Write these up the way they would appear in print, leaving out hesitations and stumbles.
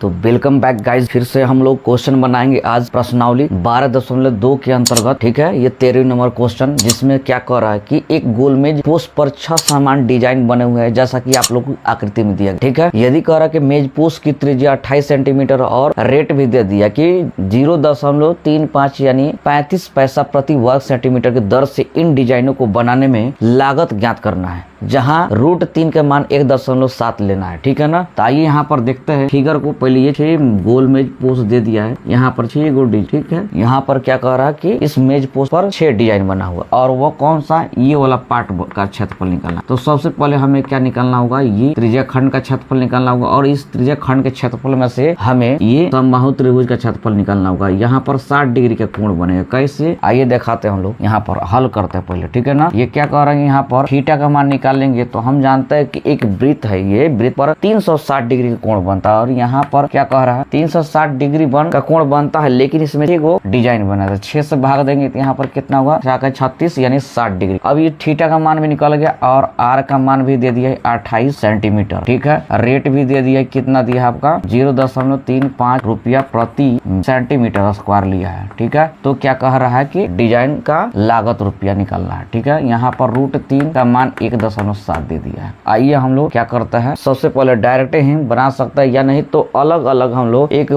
तो welcome back guys, फिर से हम लोग क्वेश्चन बनाएंगे आज प्रश्नावली 12.2 के अंतर्गत। ठीक है, ये 13 नंबर क्वेश्चन, जिसमें क्या कह रहा है कि एक गोल मेज पोस्ट पर 6 समान डिजाइन बने हुए हैं, जैसा कि आप लोग को आकृति में दिया। ठीक है, यदि कह रहा है कि मेज पोस्ट की त्रिज्या 28 सेंटीमीटर और रेट भी दे दिया कि 0.35 यानी 35 पैसा प्रति वर्ग सेंटीमीटर की दर से इन डिजाइनों को बनाने में लागत ज्ञात करना है, जहां √3 के मान 1.7 लेना है। ठीक है ना। तो आइए यहाँ पर देखते हैं फिगर को। पहले ये 6 गोल मेज पोस्ट दे दिया है, यहाँ पर 6 गो डिजाइन। ठीक है, यहाँ पर क्या कह रहा है कि इस मेज पोस्ट पर 6 डिजाइन बना हुआ, और वो कौन सा, ये वाला पार्ट का क्षेत्रफल निकालना। तो सबसे पहले हमें क्या निकालना होगा, ये त्रिज्या खंड का क्षेत्रफल निकालना होगा, और इस त्रिज्या खंड के क्षेत्रफल में से हमें ये समबाहु त्रिभुज का क्षेत्रफल निकालना होगा। यहाँ पर 60 डिग्री का कोण बनेगा। कैसे, आइए दिखाते हैं हम लोग। यहाँ पर हल करते हैं पहले। ठीक है ना। ये क्या कह रहे हैं, यहाँ पर थीटा का मान निकालेंगे तो हम जानते हैं कि एक वृत्त है, ये वृत्त पर 360 डिग्री का कोण बनता है, और यहाँ पर क्या कह रहा है 360 डिग्री का कोण बनता है, लेकिन इसमें एक डिजाइन बना है। 6 से भाग देंगे तो यहाँ पर कितना होगा, 36 यानी 60 डिग्री। अब ये थीटा का मान भी निकल गया, और आर का मान भी दे दिया है 28 सेंटीमीटर। ठीक है, रेट भी दे दिया है, कितना दिया आपका 0.35 रुपया प्रति सेंटीमीटर स्क्वायर लिया है। ठीक है, तो क्या कह रहा है कि डिजाइन का लागत रुपया निकालना है। ठीक है, यहाँ पर √3 का मान 1.7 दे दिया है। आइए हम लोग क्या करते हैं, सबसे पहले डायरेक्ट ही बना सकते हैं, या नहीं तो अलग अलग हम लोग एक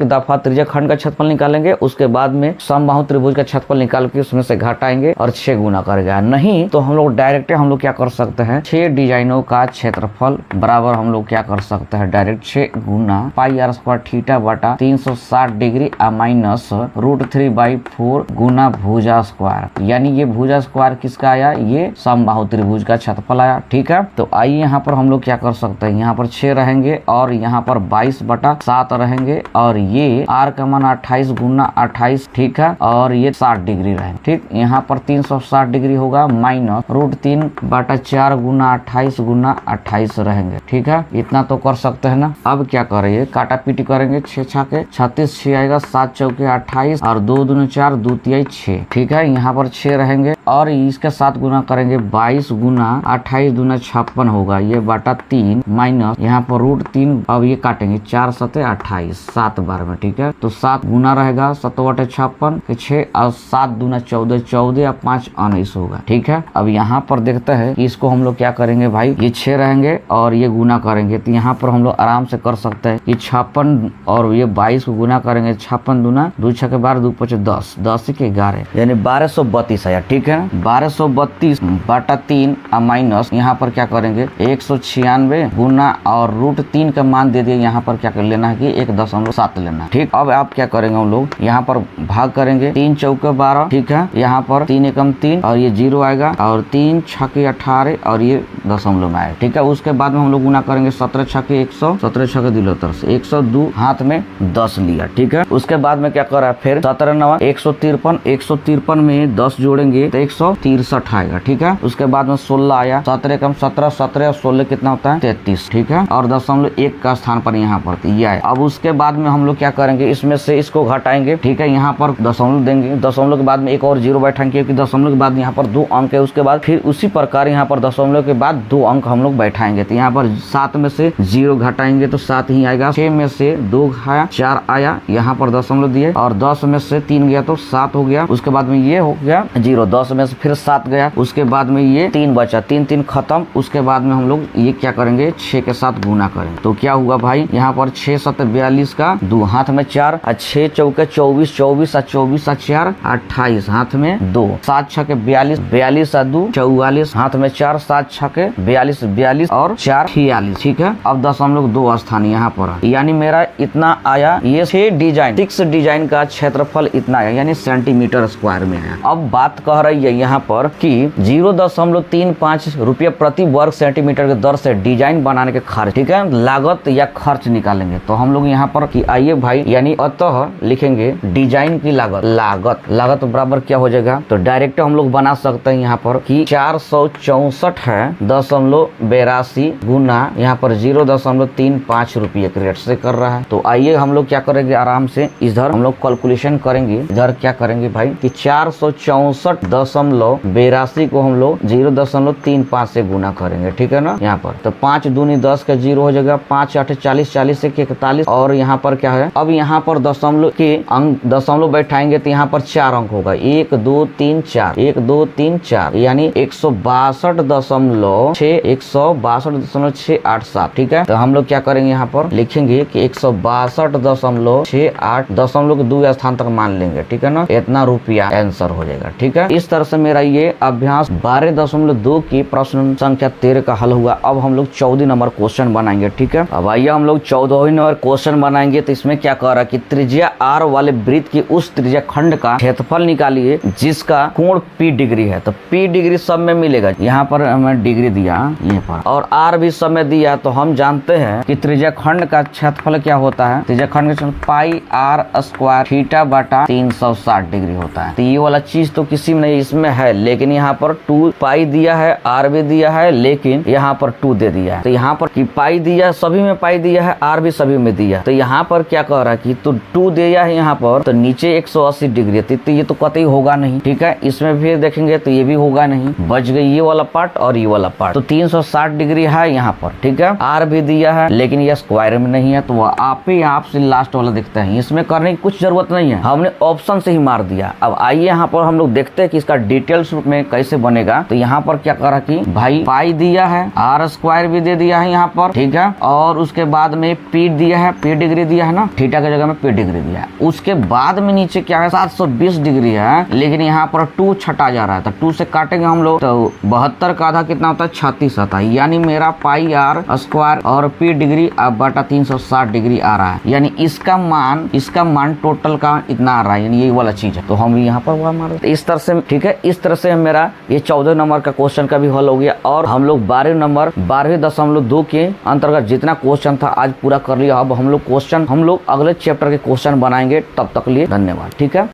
दफा त्रिज्या खंड का क्षेत्रफल निकालेंगे, उसके बाद में समबाहु त्रिभुज का क्षेत्रफल निकाल के उसमें से घटाएंगे और 6 गुना करेगा। नहीं तो हम लोग डायरेक्ट हम लोग क्या कर सकते हैं, 6 डिजाइनों का क्षेत्रफल बराबर हम लोग क्या कर सकते हैं, डायरेक्ट 6 गुना πr² थीटा बटा 360 डिग्री माइनस √3/4 गुना भुजा स्क्वायर, यानी ये भुजा स्क्वायर किसका आया, ये समबाहु त्रिभुज का क्षेत्रफल आया। ठीक है, तो आइए यहाँ पर हम लोग क्या कर सकते हैं, यहाँ पर 6 रहेंगे और यहाँ पर 22/7 रहेंगे, और ये आर का मान 28 गुना 28। ठीक है, और ये 60 डिग्री रहेंगे। ठीक, यहाँ पर 360 डिग्री होगा माइनस √3/4 गुना 28 गुना 28 रहेंगे। ठीक है, इतना तो कर सकते हैं ना। अब क्या करेंगे, काटा पीटी करेंगे, 6 छके 36, 6 आएगा, 7 चौके 28 और 2 दूनी 4, 2 तिहाई 6। ठीक है, यहाँ पर 6 रहेंगे और इसके साथ गुना करेंगे, 22 गुना 28 दूना 56 होगा, ये बटा 3 माइनस यहाँ पर √3। अब ये काटेंगे, 4 7 28, 7 बार में। ठीक है, तो 7 गुना रहेगा, 7 बटे 56 के 6 और 7 दूना 14, 14 और 5 19 होगा। ठीक है, अब यहाँ पर देखते हैं कि इसको हम लोग क्या करेंगे भाई, ये 6 रहेंगे और ये गुना करेंगे, तो यहाँ पर हम लोग आराम से कर सकते हैं कि 56 और ये 22 को गुना करेंगे, 56 दूना 2 6 के 12, 2 5 10, 10 के 11 यानी 1232 आया। ठीक है, 1232/3 माइनस यहाँ पर क्या करेंगे, 196 गुना और √3 का मान दे दिए, यहाँ पर क्या कर लेना है कि 1.7 लेना है। ठीक, अब आप क्या करेंगे, हम लोग यहाँ पर भाग करेंगे, 3 चौके 12। ठीक है, यहाँ पर 3 एकम 3 और ये 0 आएगा, और 3 छके 18 और ये दशमलव में आएगा। ठीक है, उसके बाद में हम लोग गुना करेंगे, 17 छके 100, 17 छके 2 102, हाथ में 10 लिया। ठीक है, उसके बाद में क्या कर रहा है, फिर 17 9 153, 153 में 10 जोड़ेंगे तो 163 आएगा। ठीक है, उसके बाद में 16 आया, 17 कम 17, 17 और 16 कितना होता है 33। ठीक है, और 0.1 का स्थान पर यहाँ पर ये आए। अब उसके बाद में हम लोग क्या करेंगे, इसमें से इसको घटाएंगे। ठीक है, यहाँ पर दशमलव देंगे, दशमलव के बाद में एक और 0 बैठाएंगे, क्योंकि दशमलव के बाद यहाँ पर 2 अंक है। उसके बाद फिर उसी प्रकार यहाँ पर दशमलव के बाद 2 अंक हम लोग बैठाएंगे, तो यहाँ पर 7 में से 0 घटाएंगे तो 7 ही आएगा, 6 में से 2 खाया 4 आया, यहाँ पर दशमलव दिए, और 10 में से 3 गया तो 7 हो गया। उसके बाद में ये हो गया 0, 10 में से फिर 7 गया, उसके बाद में ये 3 बचा, 3 3 खत्म। उसके बाद में हम लोग ये क्या करेंगे, 6 के साथ गुना करेंगे, तो क्या हुआ भाई, यहाँ पर 6 7 42 का 2, हाथ में 4, 6 चौके 24, 24 और 24 और 4 28, हाथ में 2, 7 छके 42, 42 और 2 44, हाथ में 4, 7 छके 42, 42 और 4 46। ठीक है, अब 0.2 स्थान यहाँ पर, यानी मेरा इतना आया, ये 6 डिजाइन 6 डिजाइन का क्षेत्रफल इतना आया, यानी सेंटीमीटर स्क्वायर में आया। अब बात कह रही है यहाँ पर कि 0.35 रुपया प्रति वर्ग सेंटीमीटर के दर से डिजाइन बनाने के खर्च। ठीक है, लागत या खर्च निकालेंगे, तो हम लोग यहाँ पर कि आइए भाई, यानी अतः लिखेंगे डिजाइन की लागत बराबर क्या हो जाएगा, तो डायरेक्ट हम लोग बना सकते हैं यहाँ पर कि 464 है 0.82 गुना यहाँ पर 0.35 रुपये के रेट से कर रहा है। तो आइए हम लोग क्या करेंगे, आराम से इधर हम लोग कैलकुलेशन करेंगे। इधर क्या करेंगे भाई कि 464.82 को हम लोग 0.35 3 5 से गुना करेंगे, ठीक है ना। यहाँ पर तो 5 दूनी 10 का 0 हो जाएगा, 5 8 40, 40 से 41, और यहाँ पर क्या है, अब यहाँ पर दशमलव के अंक दशमलव बैठाएंगे तो यहाँ पर 4 अंक होगा, 1 2 3 4, 1 2 3 4, यानी 162.687, ठीक है। तो हम लोग क्या करेंगे, यहाँ पर लिखेंगे कि 162.687 दशमलव के 2 स्थान तक मान लेंगे, ठीक है ना। इतना रुपया आंसर हो जाएगा, ठीक है। इस तरह से मेरा ये अभ्यास 12.2 की प्रश्न संख्या 13 का हल हुआ। अब हम लोग 14 नंबर क्वेश्चन बनाएंगे, ठीक है। अब आइए हम लोग 14 नंबर क्वेश्चन बनाएंगे। तो इसमें क्या कह रहा है कि त्रिज्या r वाले वृत्त की उस त्रिज्या खंड का क्षेत्रफल निकालिए जिसका कोण p डिग्री है। तो p डिग्री सब में मिलेगा, यहाँ पर हमें डिग्री दिया यहाँ पर, और r भी सब में दिया। तो हम जानते हैं कि त्रिज्या खंड का क्षेत्रफल क्या होता है, त्रिज्या खंड का क्षेत्रफल पाई r स्क्वायर थीटा बटा 360 डिग्री होता है। तो ये वाला चीज तो किसी में नहीं, इसमें है, लेकिन यहाँ पर 2 पाई दिया है, r भी दिया है, लेकिन यहाँ पर 2 दे दिया है। तो यहाँ पर कि पाई दिया, सभी में पाई दिया है, r भी सभी में दिया। तो यहाँ पर क्या कह रहा है कि तो 2 दिया है यहाँ पर, तो नीचे 180 डिग्री है, तो ये तो कतई होगा नहीं, ठीक है। इसमें फिर देखेंगे तो ये भी होगा नहीं, बच गई ये वाला पार्ट और ये वाला पार्ट। तो 360 डिग्री है यहाँ पर, ठीक है। r भी दिया है, लेकिन ये स्क्वायर में नहीं है, तो वह आप ही आप से लास्ट वाला दिखता है। इसमें करने की कुछ जरूरत नहीं है, हमने ऑप्शन से ही मार दिया। अब आइए यहाँ पर हम लोग देखते हैं कि इसका डिटेल्स रूप में कैसे बनेगा। तो यहाँ पर क्या करा कि भाई पाई दिया है, r स्क्वायर भी दे दिया है यहाँ पर, ठीक है, और उसके बाद में p दिया है, p डिग्री दिया है ना, थीटा की जगह में p डिग्री दिया है। उसके बाद में नीचे क्या है, 720 डिग्री है, लेकिन यहाँ पर 2 छटा जा रहा है। तो 2 से काटेंगे हम लोग तो 72 का आधा कितना होता है, 36 आता है। यानी मेरा पाई r स्क्वायर और p डिग्री अब बटा 360 डिग्री आ रहा है, यानी इसका मान टोटल का इतना आ रहा है, यानी ये वाला चीज है। तो हम यहाँ पर वह मार इस तरह से, ठीक है। इस तरह से मेरा ये 14 नंबर का क्वेश्चन का भी हल हो गया, और हम लोग 12.2 के अंतर्गत जितना क्वेश्चन था आज पूरा कर लिया। अब हम लोग अगले चैप्टर के क्वेश्चन बनाएंगे, तब तक लिए धन्यवाद, ठीक है।